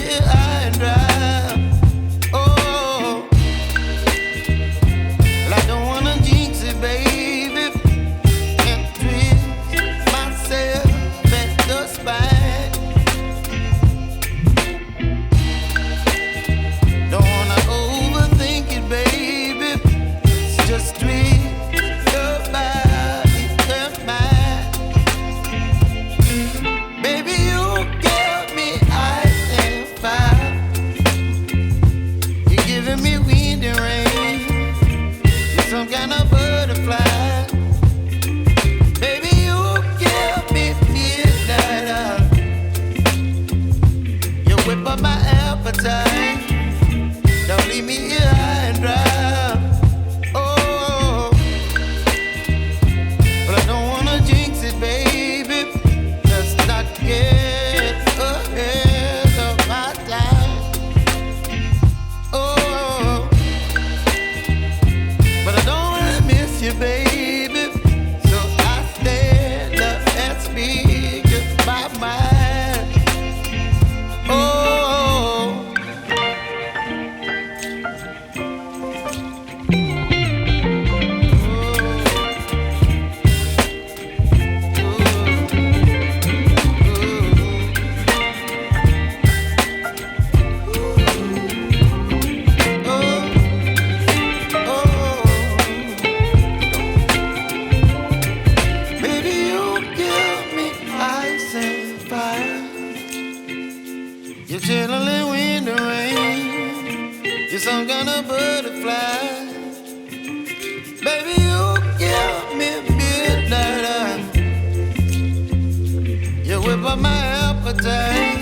here high and dry. Oh, well, I don't wanna jinx it, baby, and twist myself at the spine. Don't wanna overthink it, baby. It's just twist your body and mine. Baby, you give me ice and fire. You're giving me wind and rain. You're some kind of butterfly. Baby, you give me midnight. You whip up my appetite. Don't leave me here high and dry. Oh, but I don't wanna jinx it, baby. Let's not get ahead of my time. Oh, but I don't wanna miss you, baby. So I stand up and speak my mind. Oh. Baby, you give me ice and fire. You're chilling wind and rain. You're some kind of butterfly. Baby, you give me midnight. You whip up my appetite.